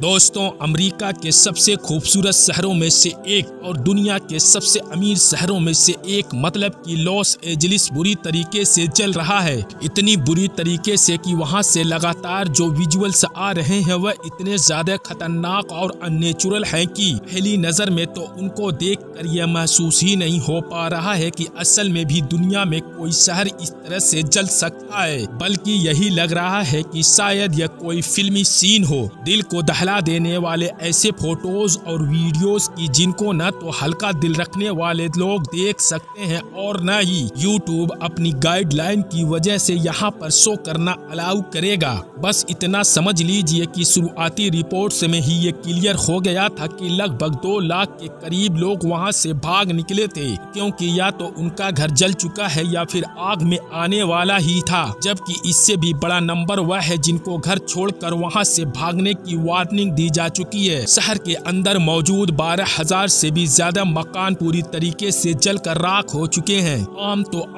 दोस्तों, अमेरिका के सबसे खूबसूरत शहरों में से एक और दुनिया के सबसे अमीर शहरों में से एक मतलब कि लॉस एंजलिस बुरी तरीके से जल रहा है। इतनी बुरी तरीके से कि वहां से लगातार जो विजुअल्स आ रहे हैं वह इतने ज्यादा खतरनाक और अननेचुरल हैं कि पहली नजर में तो उनको देखकर यह महसूस ही नहीं हो पा रहा है कि असल में भी दुनिया में कोई शहर इस तरह से जल सकता है, बल्कि यही लग रहा है कि शायद यह कोई फिल्मी सीन हो। दिल को दहला देने वाले ऐसे फोटोज और वीडियोस की जिनको न तो हल्का दिल रखने वाले लोग देख सकते हैं और न ही यूट्यूब अपनी गाइडलाइन की वजह से यहाँ पर शो करना अलाउ करेगा। बस इतना समझ लीजिए कि शुरुआती रिपोर्ट्स में ही ये क्लियर हो गया था कि लगभग 2 लाख के करीब लोग वहाँ से भाग निकले थे, क्योंकि या तो उनका घर जल चुका है या फिर आग में आने वाला ही था। जबकि इससे भी बड़ा नंबर वह है जिनको घर छोड़कर वहाँ से भागने की वार्निंग दी जा चुकी है। शहर के अंदर मौजूद 12,000 से भी ज्यादा मकान पूरी तरीके से जलकर राख हो चुके हैं।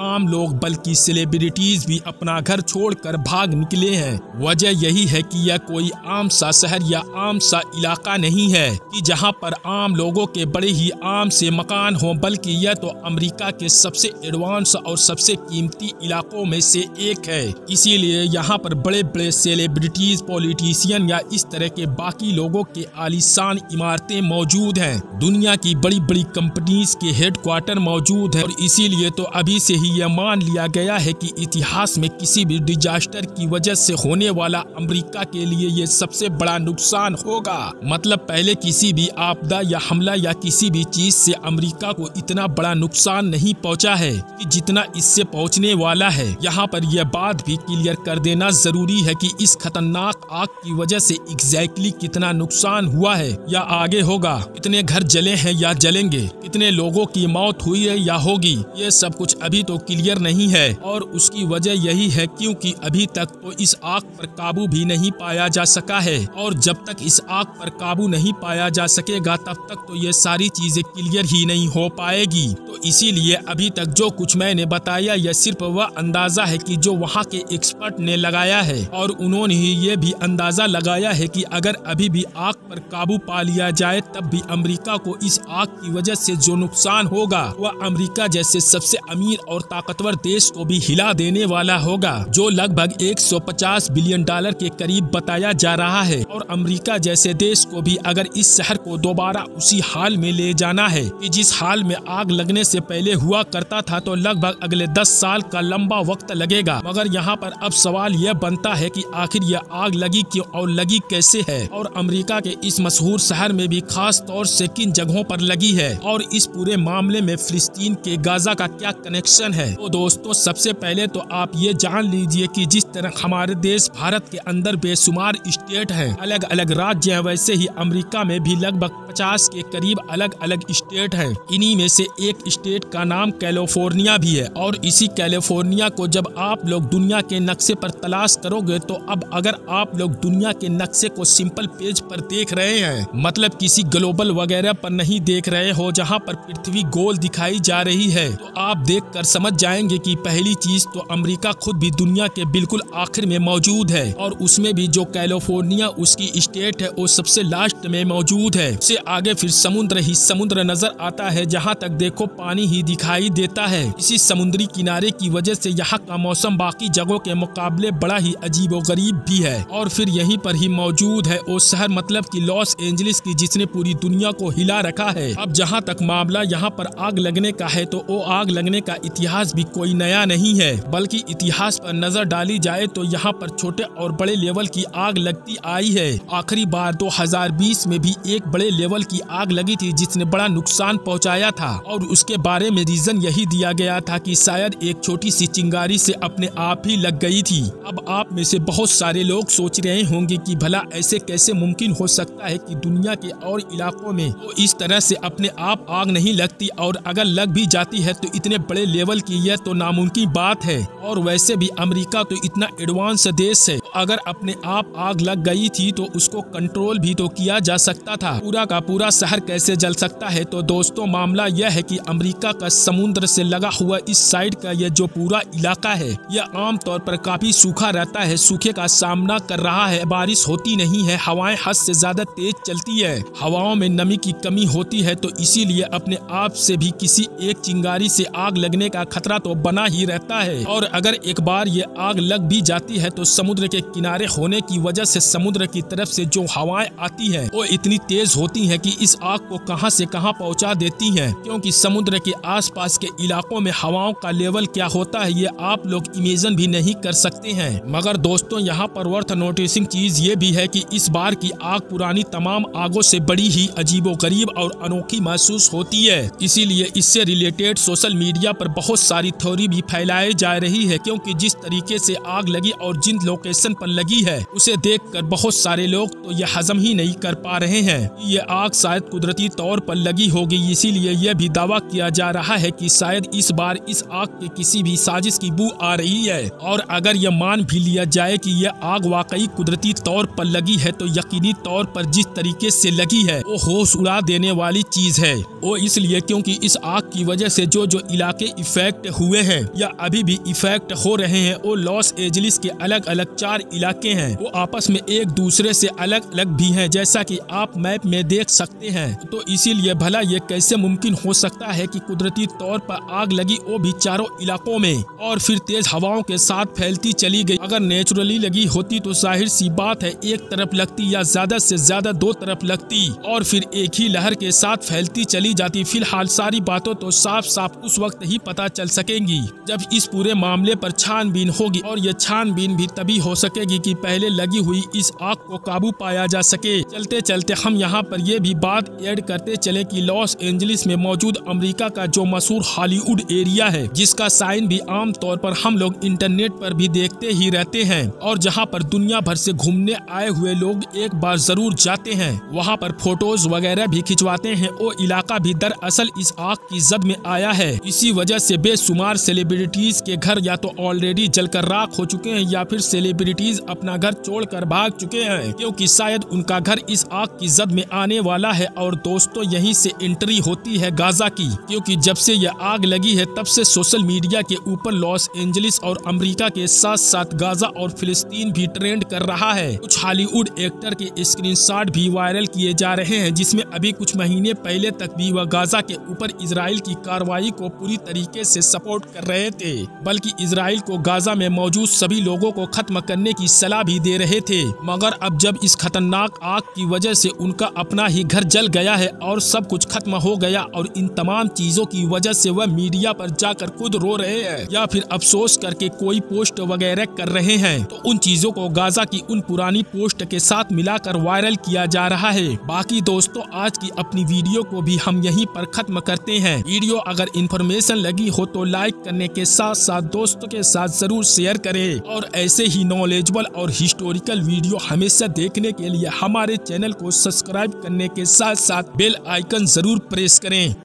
आम लोग बल्कि सेलिब्रिटीज भी अपना घर छोड़कर भाग निकले हैं। वजह यही है कि यह कोई आम सा शहर या आम सा इलाका नहीं है कि जहां पर आम लोगों के बड़े ही आम से मकान हो, बल्कि यह तो अमेरिका के सबसे एडवांस और सबसे कीमती इलाकों में से एक है। इसीलिए यहाँ पर बड़े बड़े सेलिब्रिटीज, पॉलिटिशियन या इस तरह के बाकी लोगों के आलीशान इमारतें मौजूद हैं। दुनिया की बड़ी बड़ी कंपनीज के हेडक्वार्टर मौजूद है और इसीलिए तो अभी से ही यह मान लिया गया है कि इतिहास में किसी भी डिजास्टर की वजह से होने वाला अमेरिका के लिए ये सबसे बड़ा नुकसान होगा। मतलब पहले किसी भी आपदा या हमला या किसी भी चीज से अमेरिका को इतना बड़ा नुकसान नहीं पहुंचा है कि जितना इससे पहुंचने वाला है। यहाँ पर यह बात भी क्लियर कर देना जरूरी है कि इस खतरनाक आग की वजह से एग्जैक्टली कितना नुकसान हुआ है या आगे होगा, कितने घर जले हैं या जलेंगे, कितने लोगों की मौत हुई है या होगी, ये सब कुछ अभी तो क्लियर नहीं है। और उसकी वजह यही है क्योंकि अभी तक तो इस आग पर काबू भी नहीं पाया जा सका है, और जब तक इस आग पर काबू नहीं पाया जा सकेगा तब तक तो ये सारी चीजें क्लियर ही नहीं हो पाएगी। तो इसीलिए अभी तक जो कुछ मैंने बताया यह सिर्फ वह अंदाजा है कि जो वहाँ के एक्सपर्ट ने लगाया है, और उन्होंने ही ये भी अंदाजा लगाया है कि अगर अभी भी आग पर काबू पा लिया जाए तब भी अमेरिका को इस आग की वजह से जो नुकसान होगा वह अमेरिका जैसे सबसे अमीर और ताकतवर देश को भी हिला देने वाला होगा, जो लगभग 150 बिलियन डॉलर के करीब बताया जा रहा है। और अमेरिका जैसे देश को भी अगर इस शहर को दोबारा उसी हाल में ले जाना है कि जिस हाल में आग लगने से पहले हुआ करता था, तो लगभग अगले 10 साल का लंबा वक्त लगेगा। मगर यहाँ पर अब सवाल यह बनता है कि आखिर यह आग लगी क्यों और लगी कैसे है, और अमेरिका के इस मशहूर शहर में भी खास तौर से किन जगहों पर लगी है, और इस पूरे मामले में फिलिस्तीन के गाजा का क्या कनेक्शन है। तो दोस्तों, सबसे पहले तो आप ये जान लीजिए कि जिस तरह हमारे देश भारत के अंदर बेशुमार स्टेट हैं, अलग अलग राज्य हैं, वैसे ही अमेरिका में भी लगभग 50 के करीब अलग अलग स्टेट हैं। इन्हीं में से एक स्टेट का नाम कैलिफोर्निया भी है। और इसी कैलिफोर्निया को जब आप लोग दुनिया के नक्शे पर तलाश करोगे तो अब अगर आप लोग दुनिया के नक्शे को सिंपल पेज पर देख रहे हैं, मतलब किसी ग्लोबल वगैरह पर नहीं देख रहे हो जहां पर पृथ्वी गोल दिखाई जा रही है, तो आप देखकर समझ जाएंगे कि पहली चीज तो अमेरिका खुद भी दुनिया के बिल्कुल आखिर में मौजूद है, और उसमें भी जो कैलिफोर्निया उसकी स्टेट है वो सबसे लास्ट में मौजूद है। उससे आगे फिर समुद्र ही समुद्र नजर आता है, जहाँ तक देखो पानी ही दिखाई देता है। इसी समुद्री किनारे की वजह से यहाँ का मौसम बाकी जगहों के मुकाबले बड़ा ही अजीबोगरीब भी है। और फिर यहीं पर ही मौजूद है वो शहर मतलब कि लॉस एंजलिस की, जिसने पूरी दुनिया को हिला रखा है। अब जहाँ तक मामला यहाँ पर आग लगने का है, तो वो आग लगने का इतिहास भी कोई नया नहीं है, बल्कि इतिहास पर नजर डाली जाए तो यहाँ पर छोटे और बड़े लेवल की आग लगती आई है। आखिरी बार 2020 में भी एक बड़े लेवल की आग लगी थी जिसने बड़ा नुकसान पहुँचाया था, और उसके बारे में रीजन यही दिया गया था कि शायद एक छोटी सी चिंगारी से अपने आप ही लग गई थी। अब आप में से बहुत सारे लोग सोच रहे होंगे कि भला ऐसे कैसे मुमकिन हो सकता है कि दुनिया के और इलाकों में तो इस तरह से अपने आप आग नहीं लगती, और अगर लग भी जाती है तो इतने बड़े लेवल की, यह तो नामुमकिन बात है। और वैसे भी अमेरिका तो इतना एडवांस देश है, अगर अपने आप आग लग गई थी तो उसको कंट्रोल भी तो किया जा सकता था। पूरा का पूरा शहर कैसे जल सकता है? तो दोस्तों, मामला यह है कि अमेरिका का समुद्र से लगा हुआ इस साइड का यह जो पूरा इलाका है यह आमतौर पर काफी सूखा रहता है, सूखे का सामना कर रहा है, बारिश होती नहीं है, हवाएं हद से ज्यादा तेज चलती है। हवाओं में नमी की कमी होती है, तो इसीलिए अपने आप से भी किसी एक चिंगारी से आग लगने का खतरा तो बना ही रहता है। और अगर एक बार ये आग लग भी जाती है तो समुद्र के किनारे होने की वजह से समुद्र की तरफ से जो हवाएं आती हैं वो इतनी तेज होती हैं कि इस आग को कहां से कहां पहुंचा देती हैं। क्योंकि समुद्र के आसपास के इलाकों में हवाओं का लेवल क्या होता है ये आप लोग इमेजिन भी नहीं कर सकते हैं। मगर दोस्तों, यहाँ पर वर्थ नोटिसिंग चीज ये भी है कि इस बार की आग पुरानी तमाम आगों से बड़ी ही अजीबोगरीब और अनोखी महसूस होती है। इसीलिए इससे रिलेटेड सोशल मीडिया पर बहुत सारी थ्योरी भी फैलाई जा रही है, क्योंकि जिस तरीके से आग लगी और जिन लोकेशन पर लगी है उसे देखकर बहुत सारे लोग तो ये हजम ही नहीं कर पा रहे हैं। ये आग शायद कुदरती तौर पर लगी होगी, इसीलिए यह भी दावा किया जा रहा है कि शायद इस बार इस आग के किसी भी साजिश की बू आ रही है। और अगर यह मान भी लिया जाए कि यह आग वाकई कुदरती तौर पर लगी है तो यकीनी तौर पर जिस तरीके से लगी है वो होश उड़ा देने वाली चीज है। वो इसलिए क्योंकि इस आग की वजह से जो इलाके इफेक्ट हुए हैं या अभी भी इफेक्ट हो रहे हैं वो लॉस एंजलिस के अलग अलग 4 इलाके हैं। वो आपस में एक दूसरे से अलग अलग भी हैं, जैसा कि आप मैप में देख सकते हैं। तो इसीलिए भला ये कैसे मुमकिन हो सकता है कि कुदरती तौर पर आग लगी वो भी चारों इलाकों में और फिर तेज हवाओं के साथ फैलती चली गई। अगर नेचुरली लगी होती तो जाहिर सी बात है एक तरफ लगती या ज्यादा से ज्यादा 2 तरफ लगती और फिर एक ही लहर के साथ फैलती चली जाती। फिलहाल सारी बातों तो साफ साफ उस वक्त ही पता चल सकेंगी जब इस पूरे मामले पर छानबीन होगी, और ये छानबीन भी तभी हो सकेगी कि पहले लगी हुई इस आग को काबू पाया जा सके। चलते चलते हम यहाँ पर यह भी बात ऐड करते चले कि लॉस एंजलिस में मौजूद अमेरिका का जो मशहूर हॉलीवुड एरिया है, जिसका साइन भी आम तौर पर हम लोग इंटरनेट पर भी देखते ही रहते हैं और जहाँ पर दुनिया भर से घूमने आए हुए लोग एक बार जरूर जाते हैं, वहाँ पर फोटोज वगैरह भी खिंचवाते हैं। वो इलाका भी दरअसल इस आग की जद में आया है। इसी वजह से बेशुमार सेलिब्रिटीज के घर या तो ऑलरेडी जलकर राख हो चुके हैं या फिर सेलिब्रिटीज अपना घर छोड़कर भाग चुके हैं, क्योंकि शायद उनका घर इस आग की जद में आने वाला है। और दोस्तों, यहीं से एंट्री होती है गाजा की, क्योंकि जब से यह आग लगी है तब से सोशल मीडिया के ऊपर लॉस एंजलिस और अमेरिका के साथ साथ गाजा और फिलिस्तीन भी ट्रेंड कर रहा है। कुछ हॉलीवुड एक्टर के स्क्रीनशॉट भी वायरल किए जा रहे हैं, जिसमें अभी कुछ महीने पहले तक भी वह गाजा के ऊपर इजराइल की कार्रवाई को पूरी तरीके से सपोर्ट कर रहे थे, बल्कि इजराइल को गाजा में मौजूद सभी लोगों को खत्म करने की सलाह भी दे रहे थे। मगर अब जब इस खतरनाक आग की वजह से उनका अपना ही घर जल गया है और सब कुछ खत्म हो गया और इन तमाम चीजों की वजह से वह मीडिया पर जाकर खुद रो रहे हैं या फिर अफसोस करके कोई पोस्ट वगैरह कर रहे हैं, तो उन चीजों को गाजा की उन पुरानी पोस्ट के साथ मिलाकर वायरल किया जा रहा है। बाकी दोस्तों, आज की अपनी वीडियो को भी हम यहीं पर खत्म करते हैं। वीडियो अगर इन्फॉर्मेशन लगी हो तो लाइक करने के साथ साथ दोस्तों के साथ जरूर शेयर करें और ऐसे ही नॉलेजेबल और हिस्टोरिकल वीडियो हमेशा देखने के लिए हमारे चैनल को सब्सक्राइब करने के साथ साथ बेल आइकन जरूर प्रेस करें।